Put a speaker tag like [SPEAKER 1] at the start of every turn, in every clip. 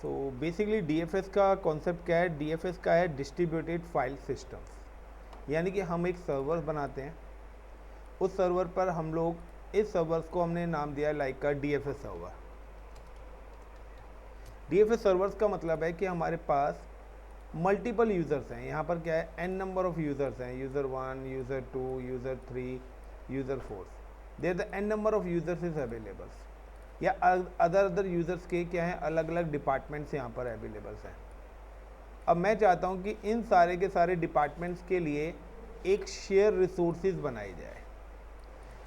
[SPEAKER 1] So basically DFS का concept क्या है? डीएफएस का है डिस्ट्रीब्यूटेड फाइल सिस्टम्स, यानी कि हम एक सर्वर बनाते हैं, उस सर्वर पर हम लोग इस सर्वर्स को हमने नाम दिया लाइक का डीएफएस सर्वर। डीएफएस सर्वर्स का मतलब है कि हमारे पास मल्टीपल यूज़र्स हैं। यहाँ पर क्या है, एन नंबर ऑफ यूज़र्स हैं, user 1, user 2, user 3, user 4। There the n number of users is availables, या अदर यूज़र्स के क्या हैं, अलग अलग डिपार्टमेंट्स यहाँ पर अवेलेबल्स हैं। अब मैं चाहता हूँ कि इन सारे के सारे डिपार्टमेंट्स के लिए एक शेयर रिसोर्सेज बनाई जाए।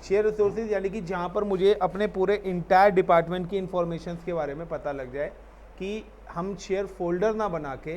[SPEAKER 1] शेयर रिसोर्सेज यानी कि जहाँ पर मुझे अपने पूरे इंटायर डिपार्टमेंट की इंफॉर्मेशन के बारे में पता लग जाए, कि हम शेयर फोल्डर ना बना के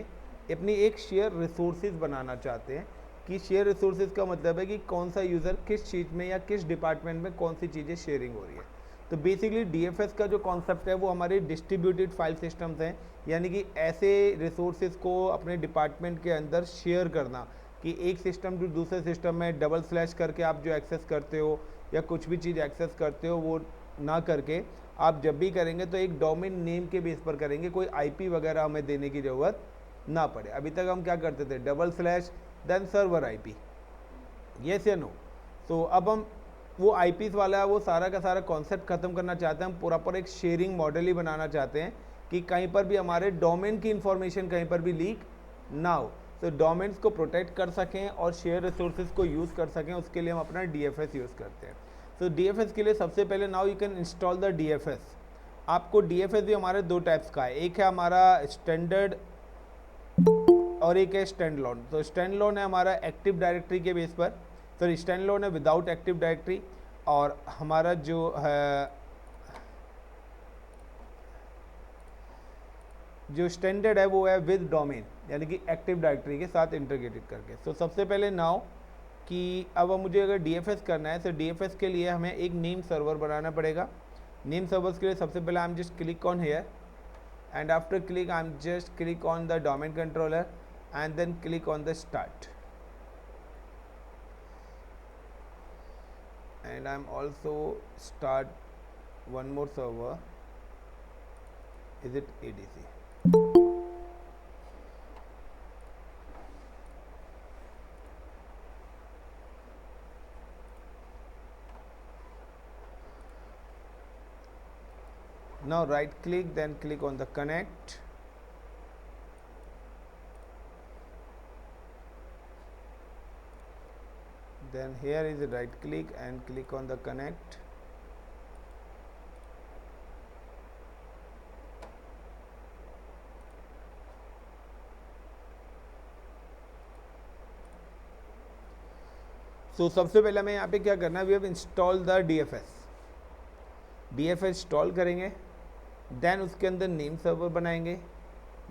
[SPEAKER 1] अपनी एक शेयर रिसोर्सेज बनाना चाहते हैं। कि शेयर रिसोर्सेज का मतलब है कि कौन सा यूज़र किस चीज़ में या किस डिपार्टमेंट में कौन सी चीज़ें शेयरिंग हो रही है। तो बेसिकली डीएफएस का जो कॉन्सेप्ट है वो हमारे डिस्ट्रीब्यूटेड फाइल सिस्टम्स हैं, यानी कि ऐसे रिसोर्सेज को अपने डिपार्टमेंट के अंदर शेयर करना, कि एक सिस्टम जो दूसरे सिस्टम में डबल स्लैश करके आप जो एक्सेस करते हो या कुछ भी चीज़ एक्सेस करते हो वो ना करके आप जब भी करेंगे तो एक डोमेन नेम के बेस पर करेंगे, कोई आईपी वगैरह हमें देने की ज़रूरत ना पड़े। अभी तक हम क्या करते थे, double slash then server IP, yes या नो। तो अब हम वो आईपीस वाला है वो सारा का सारा कॉन्सेप्ट खत्म करना चाहते हैं। हम पूरा पर एक शेयरिंग मॉडल ही बनाना चाहते हैं कि कहीं पर भी हमारे डोमेन की इंफॉर्मेशन कहीं पर भी लीक ना हो, तो डोमेन्स को प्रोटेक्ट कर सकें और शेयर रिसोर्सेज को यूज़ कर सकें, उसके लिए हम अपना डीएफएस यूज़ करते हैं। तो डीएफएस के लिए सबसे पहले now you can install the DFS. आपको डीएफएस भी हमारे दो टाइप्स का है, एक है हमारा स्टैंडर्ड और एक है स्टैंड लोन। तो स्टैंड लोन है हमारा एक्टिव डायरेक्टरी के बेस पर, तो स्टैंड लोन है विदाउट एक्टिव डायरेक्टरी। और हमारा जो है जो स्टैंडर्ड है वो है विद डोमेन, यानी कि एक्टिव डायरेक्टरी के साथ इंटीग्रेटेड करके। तो सबसे पहले नाउ कि अब मुझे अगर डीएफएस करना है तो डीएफएस के लिए हमें एक नेम सर्वर बनाना पड़ेगा। नेम सर्वर्स के लिए सबसे पहले I am just click on here, and after click I'm just click on the domain controller and then click on the start, and I'm also start one more server, is it ADC? Now right click, then click on the connect, then here is a right click and click on the connect. So सबसे पहले हमें यहाँ पे क्या करना है, we have install the DFS. DFS install करेंगे, then उसके अंदर नेम सर्वर बनाएंगे,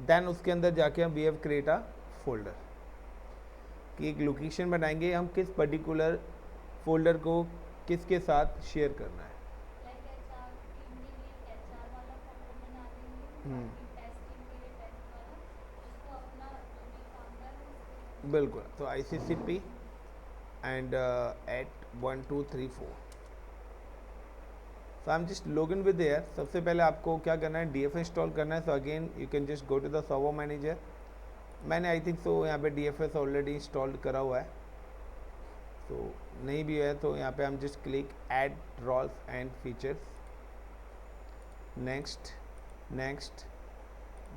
[SPEAKER 1] देन उसके अंदर जाके हम we have create a folder की एक लोकेशन बनाएंगे, हम किस पर्टिकुलर फोल्डर को किसके साथ शेयर करना है। बिल्कुल, तो ICCP and at 1 2 3 4। So I am just log in with there. सबसे पहले आपको क्या करना है, डीएफएस इंस्टॉल करना है। So again you can just go to the server manager. मैंने आई थिंक सो यहाँ पे डीएफएस ऑलरेडी इंस्टॉल करा हुआ है, तो नहीं भी है तो यहाँ पे हम just click add roles and features, next next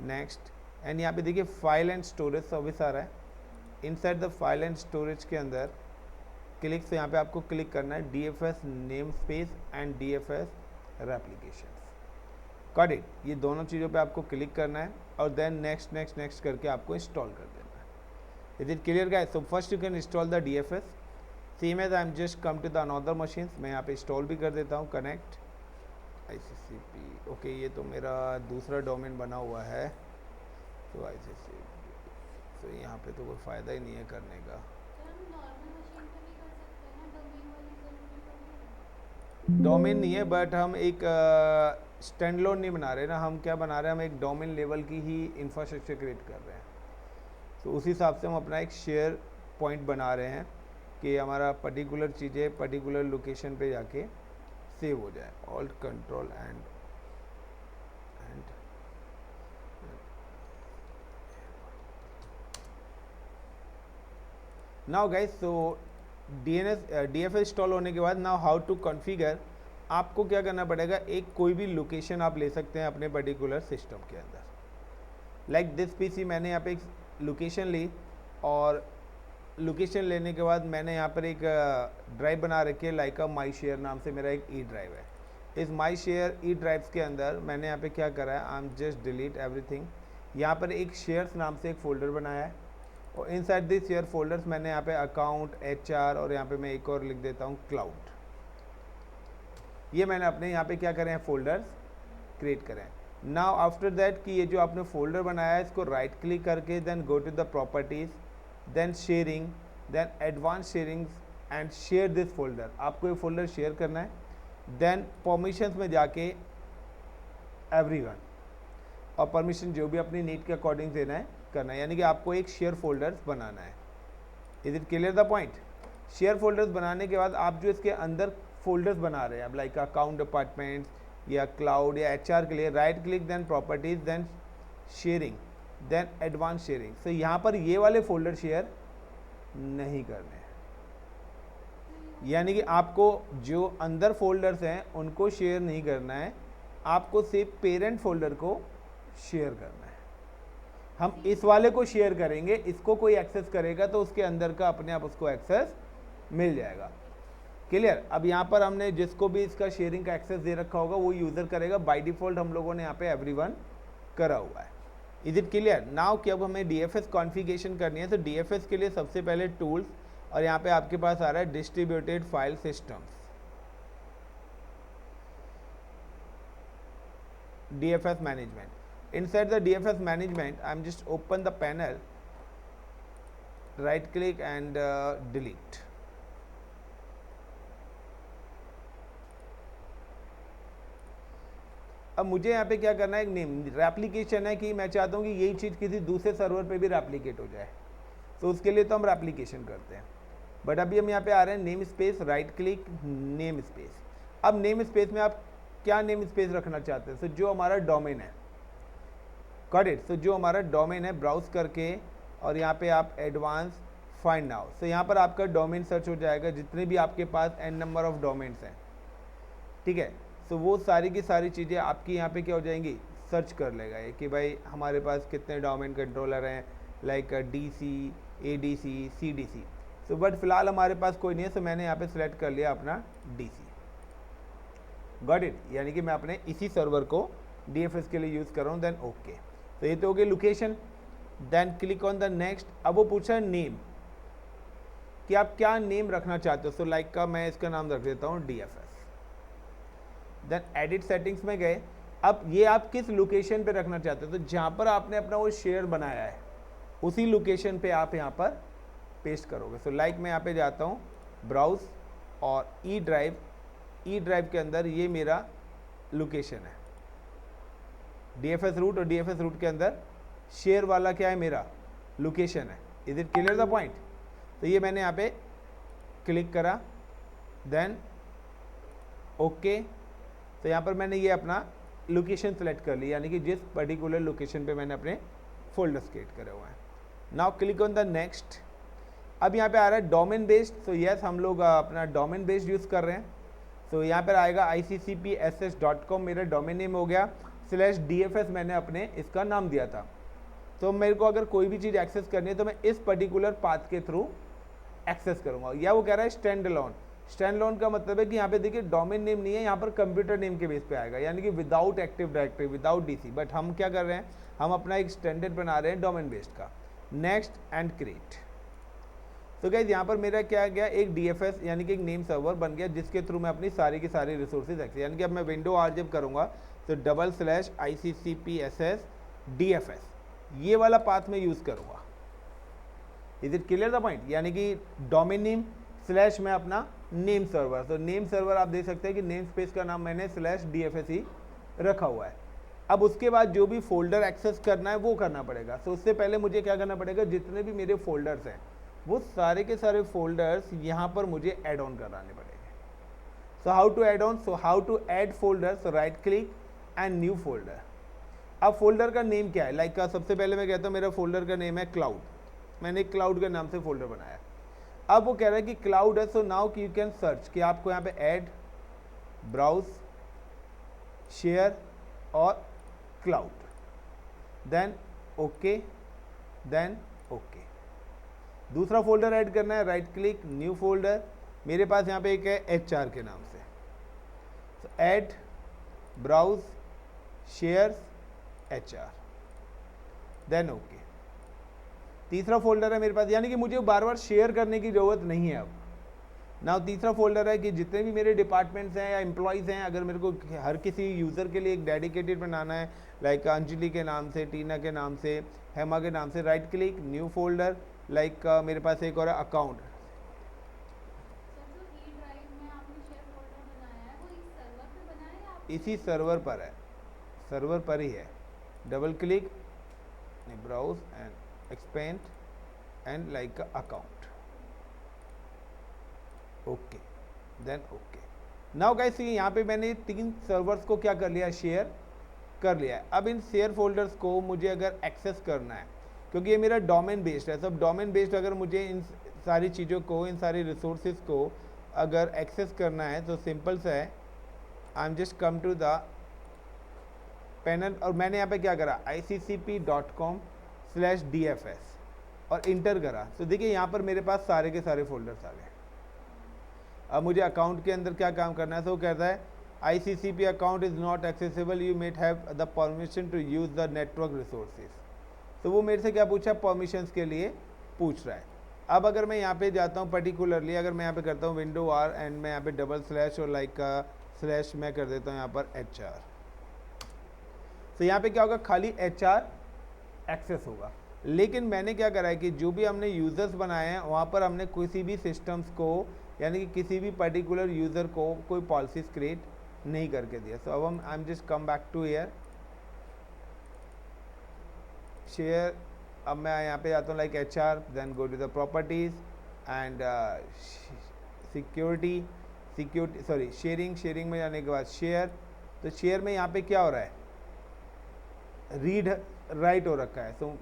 [SPEAKER 1] next, and यहाँ पे देखिए फाइल एंड स्टोरेज सर्विस आ रहा है। Inside the file and storage के अंदर क्लिक से यहाँ पे आपको क्लिक करना है DFS name space and DFS replications, got it. ये दोनों चीज़ों पे आपको क्लिक करना है और देन नेक्स्ट नेक्स्ट नेक्स्ट करके आपको इंस्टॉल कर देना है। Is it clear guys? So first you can install the DFS, same as I am just come to the another machine. मैं यहाँ पे इंस्टॉल भी कर देता हूँ, कनेक्ट ICCP। ओके, ये तो मेरा दूसरा डोमेन बना हुआ है, तो ICCP, तो यहाँ पे तो कोई फ़ायदा ही नहीं है करने का। डोमेन नहीं है, बट हम एक स्टैंड लोन नहीं बना रहे ना, हम क्या बना रहे हैं, हम एक डोमेन लेवल की ही इंफ्रास्ट्रक्चर क्रिएट कर रहे हैं। तो उस हिसाब से हम अपना एक शेयर पॉइंट बना रहे हैं कि हमारा पर्टिकुलर चीज़ें पर्टिकुलर लोकेशन पे जाके सेव हो जाए। Alt control and now guys, so DFS install होने के बाद नाउ हाउ टू कॉन्फ़िगर, आपको क्या करना पड़ेगा, एक कोई भी लोकेशन आप ले सकते हैं अपने पर्टिकुलर सिस्टम के अंदर। लाइक दिस पीसी, मैंने यहाँ पे एक लोकेशन ली, और लोकेशन लेने के बाद मैंने यहाँ पर एक ड्राइव बना रखी है, लाइक माई शेयर नाम से मेरा एक ई ड्राइव है। इस माई शेयर ई ड्राइव्स के अंदर मैंने यहाँ पे क्या करा है, I am just delete everything. यहाँ पर एक शेयर्स नाम से एक फ़ोल्डर बनाया है, और इनसाइड दिस शेयर फोल्डर्स मैंने यहाँ पे अकाउंट, HR, और यहाँ पे मैं एक और लिख देता हूँ क्लाउड। ये मैंने अपने यहाँ पे क्या करें हैं, फोल्डर्स क्रिएट करें। नाउ आफ्टर दैट कि ये जो आपने फोल्डर बनाया है, इसको राइट क्लिक करके then go to the properties, then sharing, then advance sharings and share this folder. आपको ये फोल्डर शेयर करना है। देन परमिशंस में जाके एवरीवन, और परमिशन जो भी अपनी नीड के अकॉर्डिंग देना है करना है, यानी कि आपको एक शेयर फोल्डर्स बनाना है। Is it clear the point? Share folders बनाने के बाद आप जो इसके अंदर फोल्डर्स बना रहे हैं, अब लाइक अकाउंट डिपार्टमेंट्स या क्लाउड या HR के लिए, right click, then properties, then sharing, then advance sharing. So यहाँ पर ये वाले फोल्डर शेयर नहीं करने हैं, यानी कि आपको जो अंदर फोल्डर्स हैं उनको शेयर नहीं करना है, आपको सिर्फ पेरेंट फोल्डर को शेयर करना है। हम इस वाले को शेयर करेंगे, इसको कोई एक्सेस करेगा तो उसके अंदर का अपने आप उसको एक्सेस मिल जाएगा। क्लियर? अब यहाँ पर हमने जिसको भी इसका शेयरिंग का एक्सेस दे रखा होगा वो यूज़र करेगा। बाय डिफ़ॉल्ट हम लोगों ने यहाँ पे एवरीवन करा हुआ है। Is it clear? नाउ कि अब हमें DFS कॉन्फ़िगरेशन करनी है, तो DFS के लिए सबसे पहले टूल्स, और यहाँ पे आपके पास आ रहा है distributed file systems, DFS management. Inside the DFS management, I'm just open the panel, right click and delete. अब मुझे यहाँ पे क्या करना है, एक नेम रेप्लिकेशन है कि मैं चाहता हूँ कि यही चीज़ किसी दूसरे सर्वर पे भी रेप्लिकेट हो जाए, तो उसके लिए तो हम रेप्लिकेशन करते हैं। बट अभी हम यहाँ पे आ रहे हैं name space, right click, name space. अब नेम स्पेस में आप क्या नेम स्पेस रखना चाहते हैं? तो जो हमारा डोमेन है, गॉट इट। तो जो हमारा डोमेन है, ब्राउज करके और यहाँ पे आप एडवांस फाइंड नाउ, तो यहाँ पर आपका डोमेन सर्च हो जाएगा, जितने भी आपके पास n नंबर ऑफ डोमेन्स हैं, ठीक है। तो वो सारी की सारी चीज़ें आपकी यहाँ पे क्या हो जाएंगी, सर्च कर लेगा ये कि भाई हमारे पास कितने डोमेन कंट्रोलर हैं, लाइक DC, ADC, CDC। तो बट फिलहाल हमारे पास कोई नहीं है, तो मैंने यहाँ पे सिलेक्ट कर लिया अपना DC, गॉट इट। यानी कि मैं अपने इसी सर्वर को DFS के लिए यूज़ कर रहा हूँ। देन ओके, तो ये तो हो गई location. Then click on the next. अब वो पूछा है नेम, कि आप क्या नेम रखना चाहते हो। सो लाइक का मैं इसका नाम रख देता हूँ DFS। देन एडिट सेटिंग्स में गए। अब ये आप किस लोकेशन पे रखना चाहते हो, तो जहाँ पर आपने अपना वो शेयर बनाया है उसी लोकेशन पे आप यहाँ पर पेस्ट करोगे। सो लाइक मैं यहाँ पे जाता हूँ, ब्राउज, और ई ड्राइव के अंदर ये मेरा लोकेशन है, DFS रूट, और DFS रूट के अंदर शेयर वाला क्या है, मेरा लोकेशन है। Is it clear the point? तो ये मैंने यहाँ पे क्लिक करा, देन ओके। तो यहाँ पर मैंने ये अपना लोकेशन सेलेक्ट कर लिया, यानी कि जिस पर्टिकुलर लोकेशन पे मैंने अपने फोल्डर्स क्रिएट करे हुए हैं। Now click on the next. अब यहाँ पे आ रहा है डोमेन बेस्ड। तो यस, हम लोग अपना डोमेन बेस्ड यूज़ कर रहे हैं। तो यहाँ पर आएगा iccpss.com मेरा डोमेन नेम हो गया, /DFS मैंने अपने इसका नाम दिया था। तो मेरे को अगर कोई भी चीज़ एक्सेस करनी है तो मैं इस पर्टिकुलर पाथ के थ्रू एक्सेस करूँगा। या वो कह रहा है स्टैंड अलोन। स्टैंड अलोन का मतलब है कि यहाँ पे देखिए डोमेन नेम नहीं है, यहाँ पर कंप्यूटर नेम के बेस पे आएगा, यानी कि without active directory, without DC। But हम क्या कर रहे हैं, हम अपना एक स्टैंडर्ड बना रहे हैं डोमेन बेस्ड का। Next and create. तो गाइस यहाँ पर मेरा क्या गया, एक DFS यानी कि एक नेम सर्वर बन गया, जिसके थ्रू मैं अपनी सारी की सारी रिसोर्सेज एक्सेस, यानी कि अब मैं विंडो R जब करूँगा तो /ICCPSS DFS ये वाला पाथ में यूज़ करूँगा। Is it clear the point? यानी कि डोमेन नेम / मैं अपना नेम सर्वर। तो नेम सर्वर आप देख सकते हैं कि नेम स्पेस का नाम मैंने /DFS ही रखा हुआ है। अब उसके बाद जो भी फोल्डर एक्सेस करना है वो करना पड़ेगा। तो उससे पहले मुझे क्या करना पड़ेगा, जितने भी मेरे फोल्डर्स हैं वो सारे के सारे फोल्डर्स यहाँ पर मुझे ऐड ऑन कराने पड़ेंगे। So how to add on, so how to add folder, so right click and new folder. अब फोल्डर का नेम क्या है, लाइक सबसे पहले मैं कहता हूँ मेरा फोल्डर का नेम है क्लाउड। मैंने क्लाउड के नाम से फोल्डर बनाया। अब वो कह रहा है कि क्लाउड है, so now you can search, कि आपको यहाँ पे ऐड, ब्राउज, शेयर और cloud, then okay, then okay. दूसरा फोल्डर ऐड करना है, राइट क्लिक, न्यू फोल्डर, मेरे पास यहाँ पे एक है HR के नाम से, तो add, browse, shares, HR, then okay. तीसरा फोल्डर है मेरे पास, यानी कि मुझे बार बार शेयर करने की ज़रूरत नहीं है अब ना। तीसरा फोल्डर है कि जितने भी मेरे डिपार्टमेंट्स हैं या एम्प्लॉयज़ हैं, अगर मेरे को हर किसी यूज़र के लिए एक डेडिकेटेड बनाना है, लाइक अंजलि के नाम से, टीना के नाम से, हेमा के नाम से, right click, new folder, like मेरे पास एक और अकाउंट, इसी सर्वर पर है, सर्वर पर ही है, double click, browse and expand and like account, okay, then okay. Now guys यहाँ पे मैंने 3 सर्वर्स को क्या कर लिया, शेयर कर लिया है। अब इन शेयर फोल्डर्स को मुझे अगर एक्सेस करना है, क्योंकि ये मेरा डोमेन बेस्ड है, सब डोमेन बेस्ड, अगर मुझे इन सारी चीज़ों को, इन सारी रिसोर्सेज को अगर एक्सेस करना है तो सिंपल सा है, I am just come to the panel, और मैंने यहाँ पे क्या करा, iccp.com/dfs और इंटर करा, तो देखिए यहाँ पर मेरे पास सारे के सारे फोल्डर्स आ गए। अब मुझे अकाउंट के अंदर क्या काम करना है, तो वो कहता है ICCP account is not accessible, you might have the permission to use the network resources. तो वो मेरे से क्या पूछा, परमिशंस के लिए पूछ रहा है। अब अगर मैं यहाँ पे जाता हूँ पर्टिकुलरली, अगर मैं यहाँ पे करता हूँ विंडो R एंड मैं यहाँ पे डबल स्लैश और लाइक का स्लैश मैं कर देता हूँ यहाँ पर HR, तो यहाँ पे क्या होगा, खाली HR एक्सेस होगा। लेकिन मैंने क्या करा है कि जो भी हमने यूज़र्स बनाए हैं वहाँ पर हमने किसी भी सिस्टम्स को, यानी कि किसी भी पर्टिकुलर यूज़र को कोई पॉलिसीज क्रिएट नहीं करके दिया। सो अब हम I am just come back to here share. अब मैं यहाँ पे जाता हूँ like HR, then go to the properties and security sorry sharing में जाने के बाद शेयर, तो शेयर में यहाँ पे क्या हो रहा है, रीड राइट हो रखा है, सो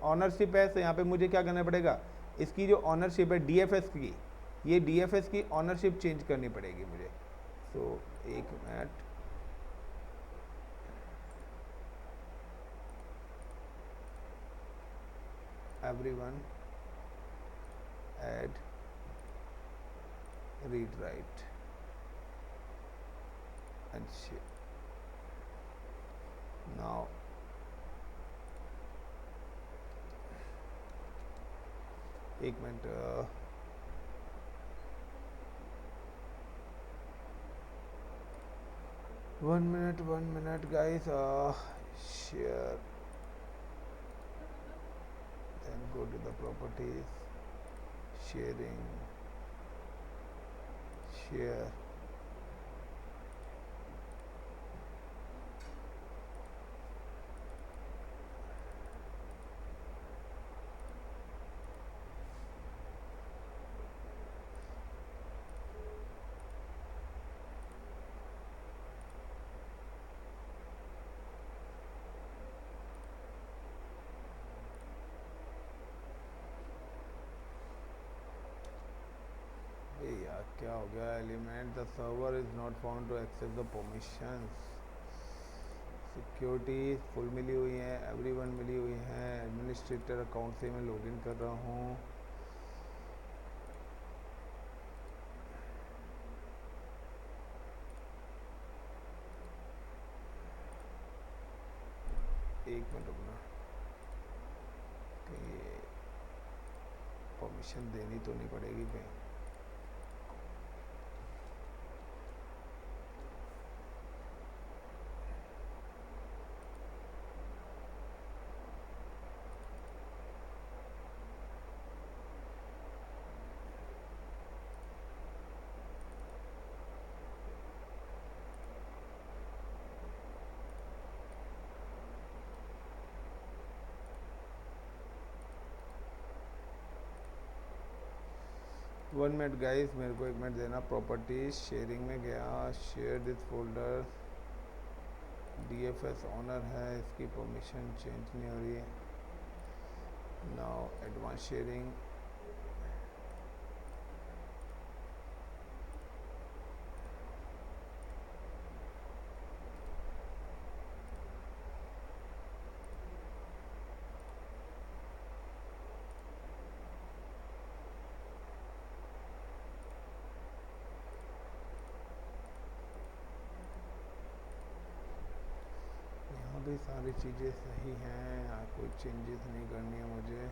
[SPEAKER 1] ऑनरशिप है, तो यहाँ पे मुझे क्या करना पड़ेगा, इसकी जो ऑनरशिप है DFS की, ये DFS की ऑनरशिप चेंज करनी पड़ेगी मुझे। सो एक minute, everyone add read write and share. Now एक minute, 1 minute guys, share, then go to the properties, sharing, share, यार क्या हो गया, element the server is not found to access the permissions. Security full मिली हुई है, everyone मिली हुई है, एडमिनिस्ट्रेटर अकाउंट से मैं लॉगिन कर रहा हूँ। एक मिनट रुकना, कहीं परमिशन देनी तो नहीं पड़ेगी कहीं। वन मिनट गाइस, मेरे को एक मिनट देना। प्रॉपर्टीज शेयरिंग में गया, share this folder, DFS owner है, इसकी परमिशन चेंज नहीं हो रही है। नाउ एडवांस शेयरिंग, भी सारी चीज़ें सही हैं, कोई चेंजेस नहीं करनी है मुझे।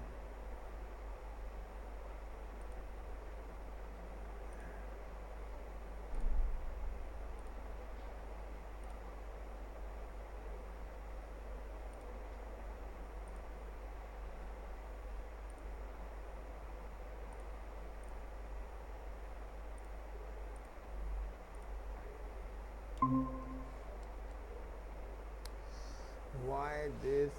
[SPEAKER 1] Why this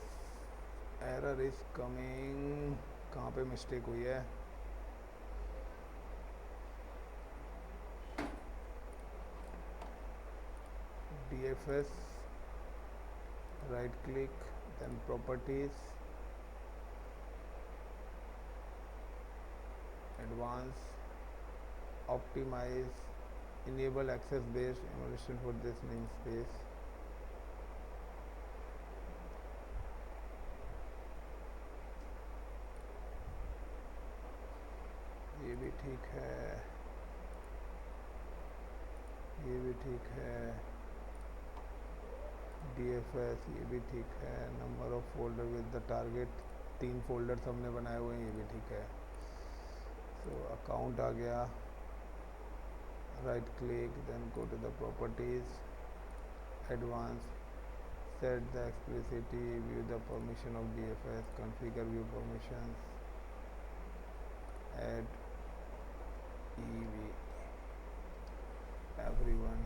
[SPEAKER 1] error is coming? कहाँ पे मिस्टेक हुई है? DFS, right click, then properties, advanced, optimize, enable access based emulation for this namespace. ये भी ठीक है, ये भी ठीक है, DFS ये भी ठीक है, number of folder with the target 3 folders हमने बनाए हुए हैं, ये भी ठीक है। सो अकाउंट आ गया, right click, then go to the properties, advance, set the explicitly, view the permission of DFS, configure view permissions, add EV, everyone,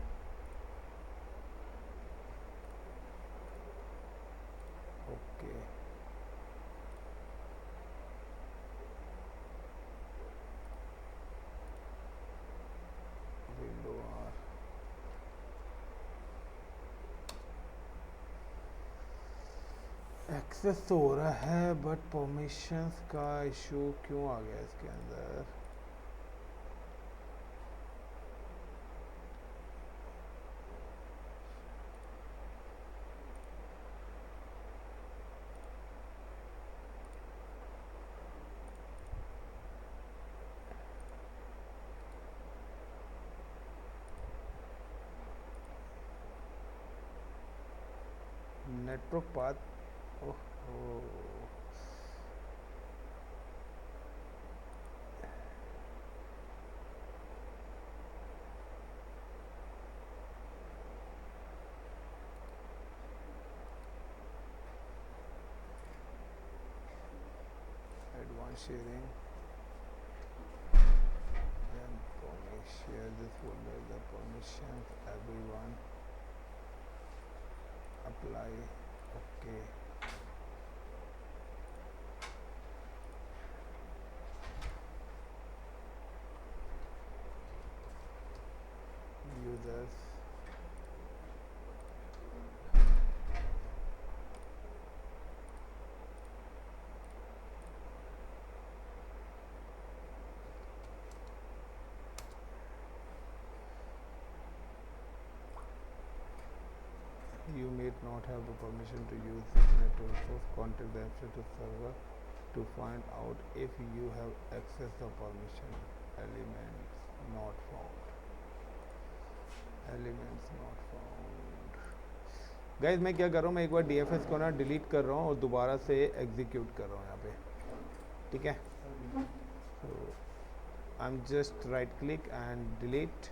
[SPEAKER 1] okay, window R, access तो हो रहा है बट परमिशंस का इशू क्यों आ गया इसके अंदर? नेटवर्क पाथ, ओहो, advanced sharing, then share this folder, the permissions, everyone, apply, okay, users, you may not have the permission to use this network source, contact the administrative server to find out if you have access the permission, elements not found, elements not found। Guys मैं क्या कर रहा हूँ, मैं एक बार DFS को ना delete कर रहा हूँ और दोबारा से एग्जीक्यूट कर रहा हूँ यहाँ पे, ठीक है। so I'm just right click and delete,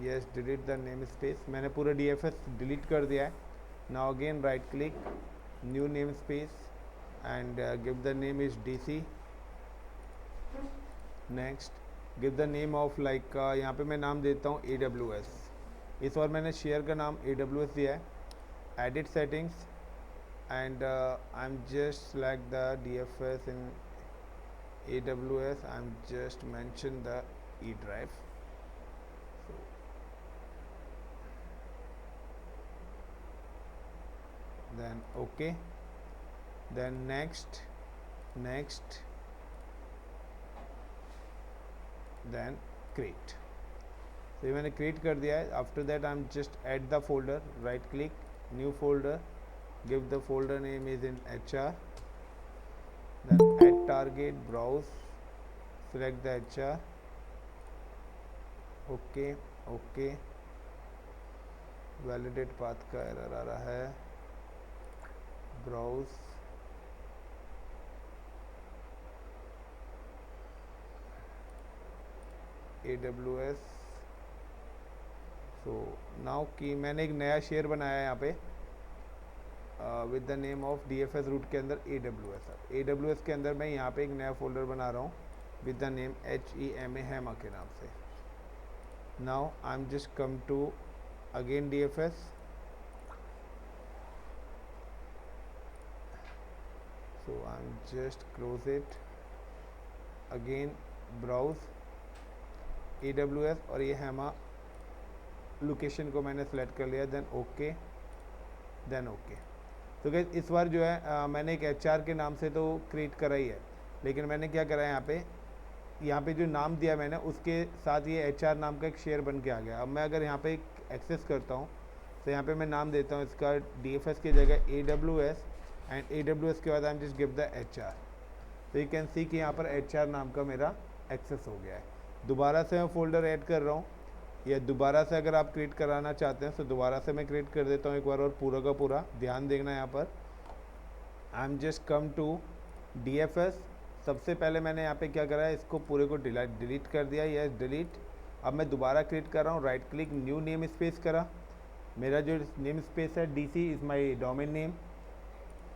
[SPEAKER 1] yes delete the namespace, मैंने पूरा DFS डिलीट कर दिया है। now again right click, new namespace and give the name is DC, next give the name of like यहाँ पे मैं नाम देता हूँ AWS, इस बार मैंने शेयर का नाम AWS दिया है, edit settings and I'm just select the DFS in AWS, I'm just mention the E drive, so then okay, then next, then create, तो ये मैंने क्रिएट कर दिया है। After that I am just add the folder, right click, new folder, give the folder name is in HR, then add target, browse, select the HR, okay, validate path का error आ रहा है, browse AWS। So now कि मैंने एक नया share बनाया है यहाँ पे with the name of DFS root के अंदर AWS के अंदर मैं यहाँ पे एक नया फोल्डर बना रहा हूँ with the name HEMA Hema के नाम से। Now I am just come to again DFS। So I am just close it again, browse AWS और ये हेमा लोकेशन को मैंने सेलेक्ट कर लिया, देन ओके, देन ओके। तो गाइस इस बार जो है मैंने एक HR के नाम से तो क्रिएट करा ही है, लेकिन मैंने क्या करा है यहाँ पे जो नाम दिया मैंने उसके साथ ये HR नाम का एक शेयर बन के आ गया। अब मैं अगर यहाँ पे एक्सेस करता हूँ तो यहाँ पे मैं नाम देता हूँ इसका DFS की जगह AWS एंड AWS के बाद आई am just give the HR। तो यू कैन सी कि यहाँ पर HR नाम का मेरा एक्सेस हो गया है। दोबारा से मैं फोल्डर ऐड कर रहा हूँ, या दोबारा से अगर आप क्रिएट कराना चाहते हैं तो दोबारा से मैं क्रिएट कर देता हूँ एक बार और पूरा का पूरा। ध्यान देखना यहाँ पर I am just come to DFS। सबसे पहले मैंने यहाँ पे क्या करा है, इसको पूरे को डिलीट कर दिया, यस डिलीट। अब मैं दोबारा क्रिएट कर रहा हूँ, right click new name space करा, मेरा जो नेम स्पेस है DC is my domain name.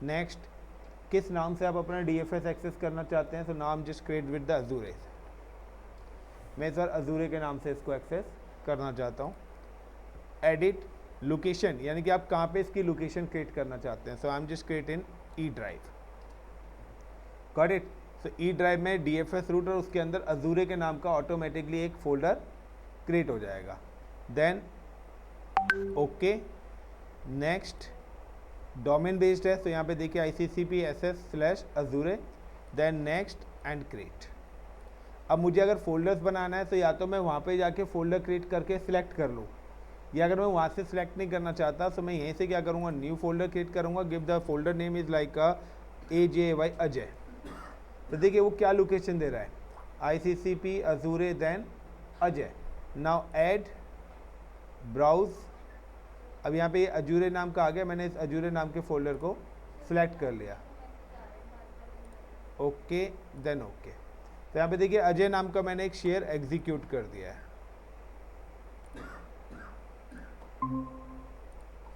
[SPEAKER 1] Next, किस नाम से आप अपना DFS एक्सेस करना चाहते हैं, तो नाम जस्ट क्रिएट विद द अजूरे। मैं इस बार अजूरे के नाम से इसको एक्सेस करना चाहता हूँ। एडिट लोकेशन, यानी कि आप कहाँ पे इसकी लोकेशन क्रिएट करना चाहते हैं, so I am just create in E drive. Got it. So E drive में DFS रूट और उसके अंदर अजूरे के नाम का ऑटोमेटिकली एक फोल्डर क्रिएट हो जाएगा। Then okay, next domain based है तो यहाँ पे देखिए ICCP/Azure, then next and create. अब मुझे अगर फोल्डर्स बनाना है तो या तो मैं वहाँ पे जाके फोल्डर क्रिएट करके सिलेक्ट कर लूँ, या अगर मैं वहाँ से सिलेक्ट नहीं करना चाहता तो मैं यहीं से क्या करूँगा, न्यू फोल्डर क्रिएट करूँगा, give the folder name is like AJY Ajay. तो देखिए वो क्या लोकेशन दे रहा है, ICCP Azure then Ajay. Now add browse, अब यहाँ पे ये अजूरे नाम का आ गया, मैंने इस अजूरे नाम के फोल्डर को सिलेक्ट कर लिया, ओके देन ओके। तो यहाँ पे देखिए अजय नाम का मैंने एक शेयर एग्जीक्यूट कर दिया है।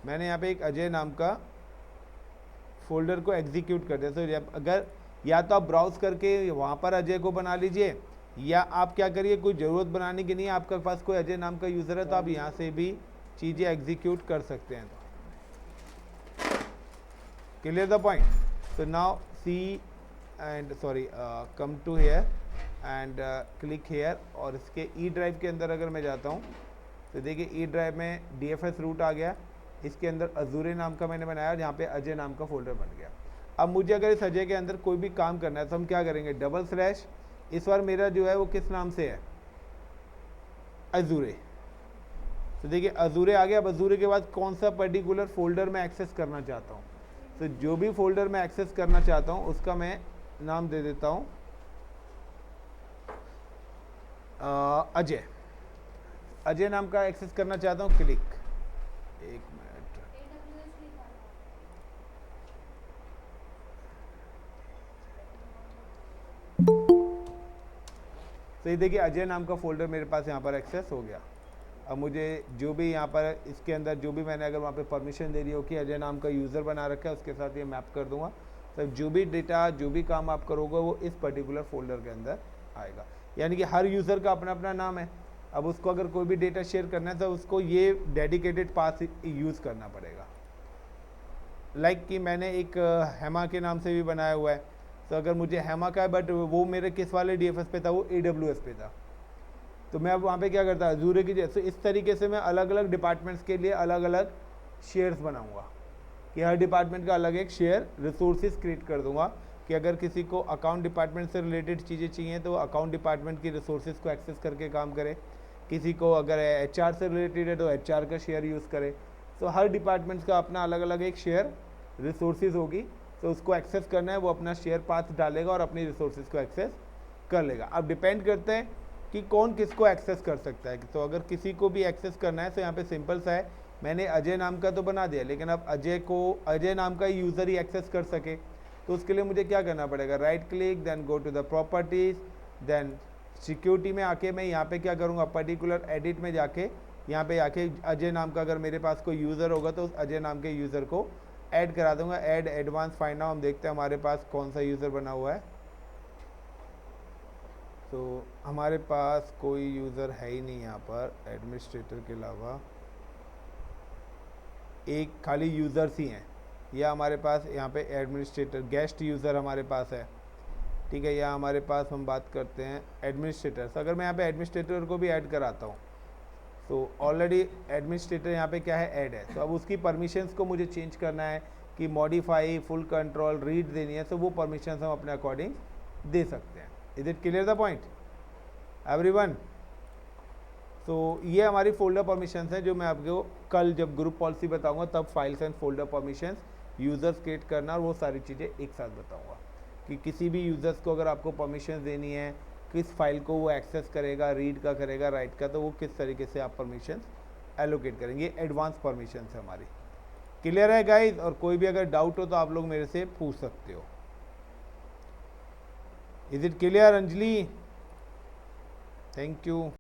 [SPEAKER 1] मैंने यहाँ पे एक अजय नाम का फोल्डर को एग्जीक्यूट कर दिया। तो अगर या तो आप ब्राउज करके वहाँ पर अजय को बना लीजिए, या आप क्या करिए, कोई ज़रूरत बनाने की नहीं है, आपके पास कोई अजय नाम का यूज़र है तो आप यहाँ से भी चीज़ें एग्जीक्यूट कर सकते हैं। Clear the point. तो now see and sorry come to here and click here, और इसके E ड्राइव के अंदर अगर मैं जाता हूँ तो देखिए E ड्राइव में DFS रूट आ गया, इसके अंदर अजूरे नाम का मैंने बनाया और यहाँ पे अजय नाम का फोल्डर बन गया। अब मुझे अगर इस अजय के अंदर कोई भी काम करना है तो हम क्या करेंगे, /, इस बार मेरा जो है वो किस नाम से है, अजूरे। तो देखिए अजूरे आ गया। अब अजूरे के बाद कौन सा पर्टिकुलर फोल्डर मैं एक्सेस करना चाहता हूँ, तो जो भी फोल्डर मैं एक्सेस करना चाहता हूँ उसका मैं नाम दे देता हूँ अजय। अजय नाम का एक्सेस करना चाहता हूँ, क्लिक, एक मिनट, तो ये देखिए अजय नाम का फोल्डर मेरे पास यहाँ पर एक्सेस हो गया। अब मुझे जो भी यहाँ पर इसके अंदर जो भी मैंने अगर वहाँ पे परमिशन दे दी हो कि अजय नाम का यूज़र बना रखा है, उसके साथ ये मैप कर दूंगा, तो जो भी डेटा जो भी काम आप करोगे वो इस पर्टिकुलर फोल्डर के अंदर आएगा। यानी कि हर यूज़र का अपना अपना नाम है। अब उसको अगर कोई भी डेटा शेयर करना है तो उसको ये डेडिकेटेड पाथ यूज़ करना पड़ेगा। लाइक कि मैंने एक हेमा के नाम से भी बनाया हुआ है, तो अगर मुझे हेमा का है बट वो मेरे किस वाले DFS पे था, वो AWS पे था, तो मैं अब वहाँ पे क्या करता, अजूरे की जैसे इस तरीके से मैं अलग अलग डिपार्टमेंट्स के लिए अलग अलग शेयर्स बनाऊँगा कि हर डिपार्टमेंट का अलग एक शेयर रिसोर्सेज क्रिएट कर दूंगा कि अगर किसी को अकाउंट डिपार्टमेंट से रिलेटेड चीज़ें चाहिए तो अकाउंट डिपार्टमेंट की रिसोर्सेज को एक्सेस करके काम करे, किसी को अगर HR से रिलेटेड है तो HR का शेयर यूज़ करे। तो हर डिपार्टमेंट्स का अपना अलग अलग एक शेयर रिसोर्सेज होगी, तो उसको एक्सेस करना है, वो अपना शेयर पाथ डालेगा और अपनी रिसोर्सेज को एक्सेस कर लेगा। अब डिपेंड करते हैं कि कौन किसको एक्सेस कर सकता है। तो अगर किसी को भी एक्सेस करना है तो यहाँ पे सिंपल सा है मैंने अजय नाम का तो बना दिया, लेकिन अब अजय नाम का यूज़र ही एक्सेस कर सके, तो उसके लिए मुझे क्या करना पड़ेगा, right click, then go to the properties, then security में आके मैं यहाँ पे क्या करूँगा, पर्टिकुलर एडिट में जाके यहाँ पे आके अजय नाम का अगर मेरे पास कोई यूज़र होगा तो उस अजय नाम के यूज़र को ऐड करा दूंगा। ऐड एडवांस फाइंड नाउ, हम देखते हैं हमारे पास कौन सा यूज़र बना हुआ है। तो हमारे पास कोई यूज़र है ही नहीं यहाँ पर एडमिनिस्ट्रेटर के अलावा, एक खाली यूज़र्स ही हैं। या हमारे पास यहाँ पे एडमिनिस्ट्रेटर गेस्ट यूज़र हमारे पास है, ठीक है। या हमारे पास हम बात करते हैं एडमिनिस्ट्रेटर्स, अगर मैं यहाँ पे एडमिनिस्ट्रेटर को भी ऐड कराता हूँ तो ऑलरेडी एडमिनिस्ट्रेटर यहाँ पे क्या है, ऐड है। तो अब उसकी परमिशंस को मुझे चेंज करना है कि मॉडिफाई, फुल कंट्रोल, रीड देनी है, तो वो परमिशंस हम अपने अकॉर्डिंग दे सकते हैं। Is it clear the point everyone? तो ये हमारी फोल्डर परमिशंस हैं जो मैं आपको कल जब ग्रुप पॉलिसी बताऊंगा तब files and folder permissions, users create करना और वो सारी चीज़ें एक साथ बताऊंगा कि किसी भी यूज़र्स को अगर आपको परमिशंस देनी है, किस फाइल को वो एक्सेस करेगा, रीड का करेगा, राइट का, तो वो किस तरीके से आप परमिशंस एलोकेट करेंगे। एडवांस परमिशंस है हमारी। क्लियर है गाइज? और कोई भी अगर डाउट हो तो आप लोग मेरे से पूछ सकते हो। Is it clear Anjali? Thank you.